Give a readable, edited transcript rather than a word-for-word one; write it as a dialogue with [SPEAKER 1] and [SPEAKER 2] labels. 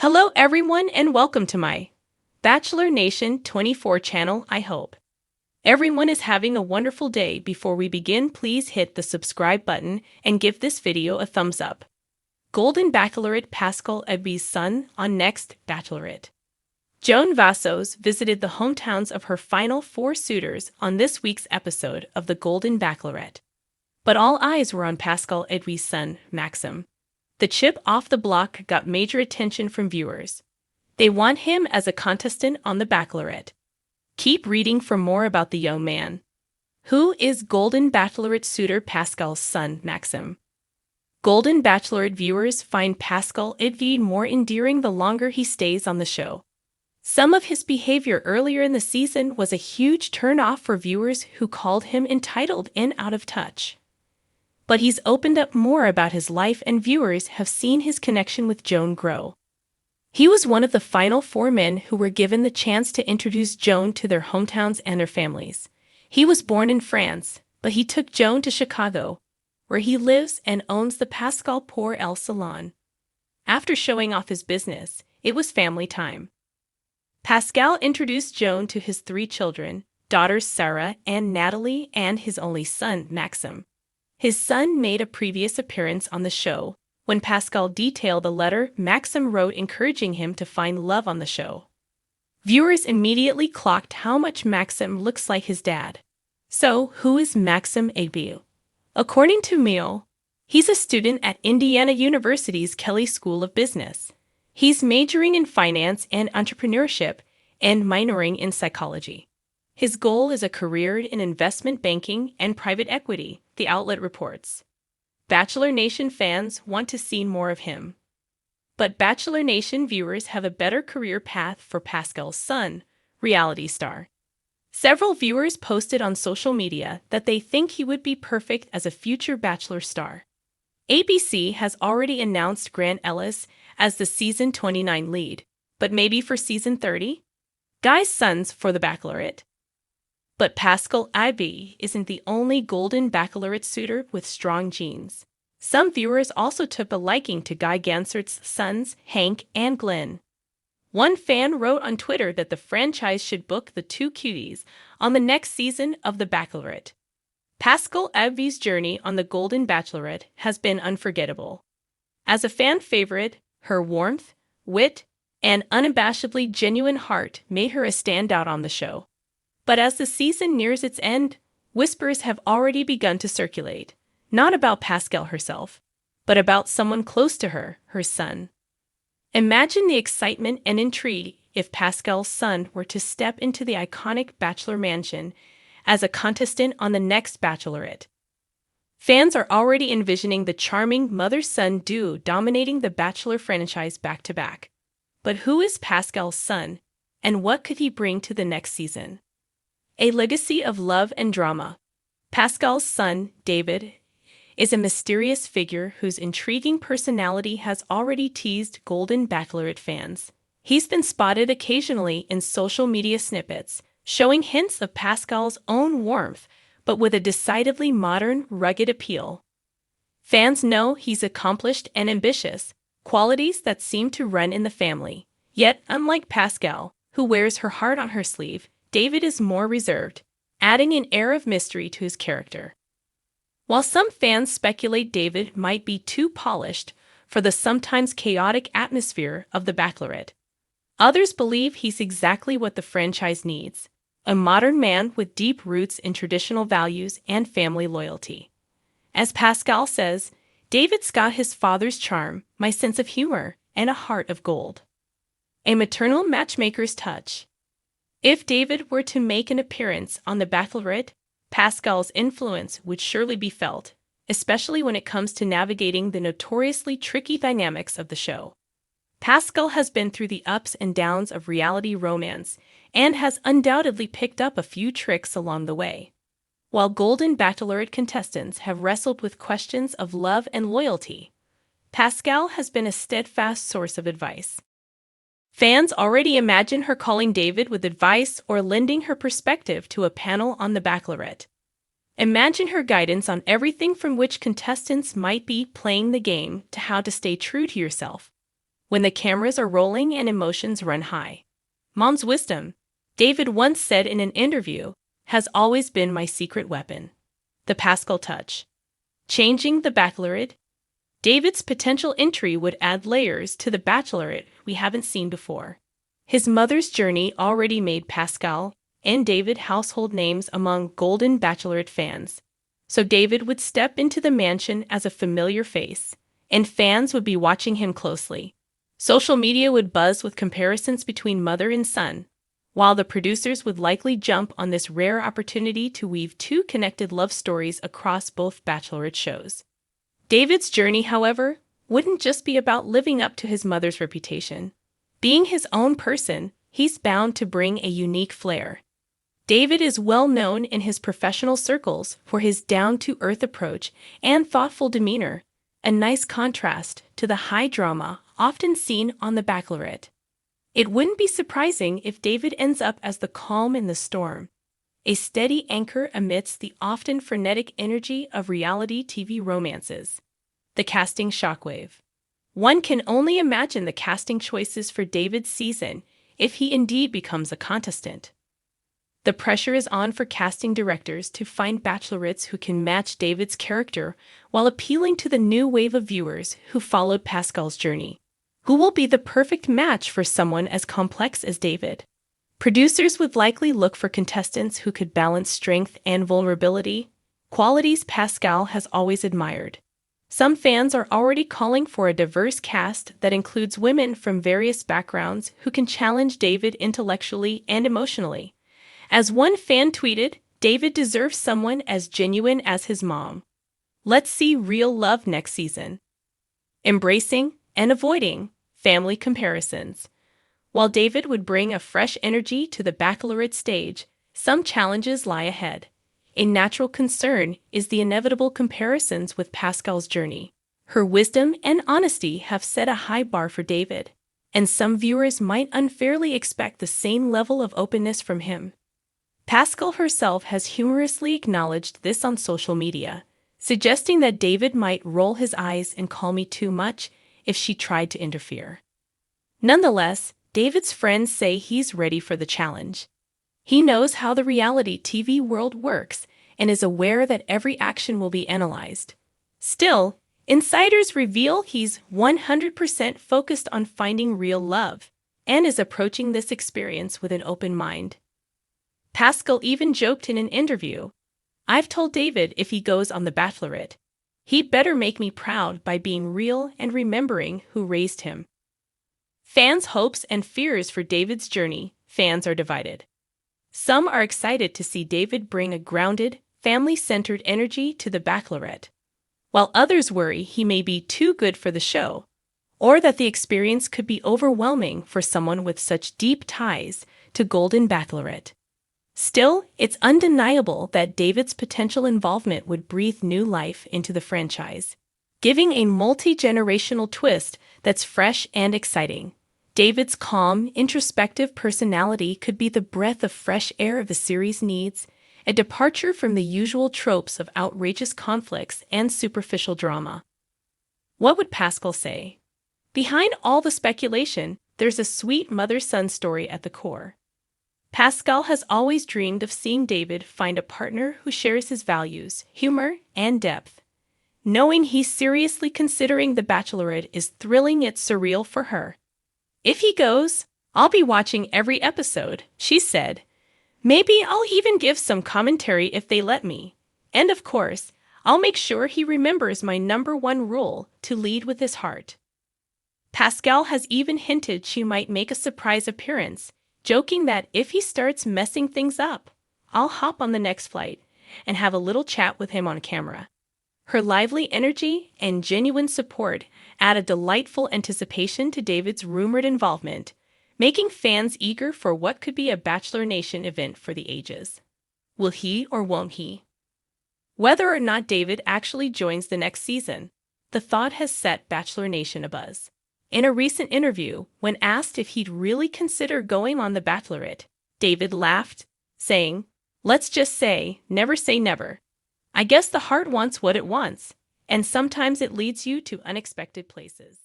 [SPEAKER 1] Hello everyone and welcome to my Bachelor Nation 24 channel. I hope everyone is having a wonderful day. Before we begin, please hit the subscribe button and give this video a thumbs up. Golden Bachelorette Pascal Ibgi's son on next Bachelorette. Joan Vassos visited the hometowns of her final four suitors on this week's episode of The Golden Bachelorette. But all eyes were on Pascal Ibgi's son, Maxim. The chip off the block got major attention from viewers. They want him as a contestant on The Bachelorette. Keep reading for more about the young man. Who is Golden Bachelorette suitor Pascal's son, Maxim? Golden Bachelorette viewers find Pascal Ibgui more endearing the longer he stays on the show. Some of his behavior earlier in the season was a huge turn-off for viewers who called him entitled and out of touch. But he's opened up more about his life and viewers have seen his connection with Joan grow. He was one of the final four men who were given the chance to introduce Joan to their hometowns and their families. He was born in France, but he took Joan to Chicago, where he lives and owns the Pascal Pour El Salon. After showing off his business, it was family time. Pascal introduced Joan to his three children, daughters Sarah and Natalie, and his only son, Maxim. His son made a previous appearance on the show when Pascal detailed the letter Maxim wrote encouraging him to find love on the show. Viewers immediately clocked how much Maxim looks like his dad. So, who is Maxim Ibgui? According to Mio, he's a student at Indiana University's Kelley School of Business. He's majoring in finance and entrepreneurship and minoring in psychology. His goal is a career in investment banking and private equity, the outlet reports. Bachelor Nation fans want to see more of him. But Bachelor Nation viewers have a better career path for Pascal's son, reality star. Several viewers posted on social media that they think he would be perfect as a future Bachelor star. ABC has already announced Grant Ellis as the season 29 lead, but maybe for season 30? Guy's sons for The Bachelorette. But Pascal Ibgui isn't the only Golden Bachelorette suitor with strong genes. Some viewers also took a liking to Guy Gansert's sons, Hank and Glenn. One fan wrote on Twitter that the franchise should book the two cuties on the next season of The Bachelorette. Pascal Ibgi's journey on The Golden Bachelorette has been unforgettable. As a fan favorite, her warmth, wit, and unabashedly genuine heart made her a standout on the show. But as the season nears its end, whispers have already begun to circulate, not about Pascal herself, but about someone close to her, her son. Imagine the excitement and intrigue if Pascal's son were to step into the iconic Bachelor mansion as a contestant on the next Bachelorette. Fans are already envisioning the charming mother-son duo dominating the Bachelor franchise back-to-back. But who is Pascal's son, and what could he bring to the next season? A legacy of love and drama. Pascal's son, David, is a mysterious figure whose intriguing personality has already teased Golden Bachelorette fans. He's been spotted occasionally in social media snippets, showing hints of Pascal's own warmth, but with a decidedly modern, rugged appeal. Fans know he's accomplished and ambitious, qualities that seem to run in the family. Yet, unlike Pascal, who wears her heart on her sleeve, David is more reserved, adding an air of mystery to his character. While some fans speculate David might be too polished for the sometimes chaotic atmosphere of The Bachelorette, others believe he's exactly what the franchise needs, a modern man with deep roots in traditional values and family loyalty. As Pascal says, David's got his father's charm, my sense of humor, and a heart of gold. A maternal matchmaker's touch. If David were to make an appearance on The Bachelorette, Pascal's influence would surely be felt, especially when it comes to navigating the notoriously tricky dynamics of the show. Pascal has been through the ups and downs of reality romance and has undoubtedly picked up a few tricks along the way. While Golden Bachelorette contestants have wrestled with questions of love and loyalty, Pascal has been a steadfast source of advice. Fans already imagine her calling David with advice or lending her perspective to a panel on The Bachelorette. Imagine her guidance on everything from which contestants might be playing the game to how to stay true to yourself. when the cameras are rolling and emotions run high. Mom's wisdom, David once said in an interview, has always been my secret weapon. The Pascal touch. Changing the Bachelorette. David's potential entry would add layers to the Bachelorette we haven't seen before. His mother's journey already made Pascal and David household names among Golden Bachelorette fans. So David would step into the mansion as a familiar face, and fans would be watching him closely. Social media would buzz with comparisons between mother and son, while the producers would likely jump on this rare opportunity to weave two connected love stories across both Bachelorette shows. David's journey, however, wouldn't just be about living up to his mother's reputation. Being his own person, he's bound to bring a unique flair. David is well known in his professional circles for his down-to-earth approach and thoughtful demeanor, a nice contrast to the high drama often seen on The Bachelorette. It wouldn't be surprising if David ends up as the calm in the storm, a steady anchor amidst the often frenetic energy of reality TV romances. The casting shockwave. One can only imagine the casting choices for David's season if he indeed becomes a contestant. The pressure is on for casting directors to find bachelorettes who can match David's character while appealing to the new wave of viewers who followed Pascal's journey. Who will be the perfect match for someone as complex as David? Producers would likely look for contestants who could balance strength and vulnerability, qualities Pascal has always admired. Some fans are already calling for a diverse cast that includes women from various backgrounds who can challenge David intellectually and emotionally. As one fan tweeted, David deserves someone as genuine as his mom. Let's see real love next season. Embracing and avoiding family comparisons. While David would bring a fresh energy to the Bachelorette stage, some challenges lie ahead. A natural concern is the inevitable comparisons with Pascal's journey. Her wisdom and honesty have set a high bar for David, and some viewers might unfairly expect the same level of openness from him. Pascal herself has humorously acknowledged this on social media, suggesting that David might roll his eyes and call me too much if she tried to interfere. Nonetheless, David's friends say he's ready for the challenge. He knows how the reality TV world works and is aware that every action will be analyzed. Still, insiders reveal he's 100% focused on finding real love and is approaching this experience with an open mind. Pascal even joked in an interview, "I've told David if he goes on The Bachelorette, he'd better make me proud by being real and remembering who raised him." Fans' hopes and fears for David's journey, fans are divided. Some are excited to see David bring a grounded, family-centered energy to The Bachelorette, while others worry he may be too good for the show, or that the experience could be overwhelming for someone with such deep ties to Golden Bachelorette. Still, it's undeniable that David's potential involvement would breathe new life into the franchise, giving a multi-generational twist that's fresh and exciting. David's calm, introspective personality could be the breath of fresh air the series needs, a departure from the usual tropes of outrageous conflicts and superficial drama. What would Pascal say? Behind all the speculation, there's a sweet mother-son story at the core. Pascal has always dreamed of seeing David find a partner who shares his values, humor, and depth. Knowing he's seriously considering The Bachelorette is thrilling yet surreal for her. "If he goes, I'll be watching every episode," she said. "Maybe I'll even give some commentary if they let me. And of course, I'll make sure he remembers my #1 rule, to lead with his heart." Pascal has even hinted she might make a surprise appearance, joking that if he starts messing things up, I'll hop on the next flight and have a little chat with him on camera. Her lively energy and genuine support add a delightful anticipation to David's rumored involvement, making fans eager for what could be a Bachelor Nation event for the ages. Will he or won't he? Whether or not David actually joins the next season, the thought has set Bachelor Nation abuzz. In a recent interview, when asked if he'd really consider going on The Bachelorette, David laughed, saying, "Let's just say never. I guess the heart wants what it wants, and sometimes it leads you to unexpected places."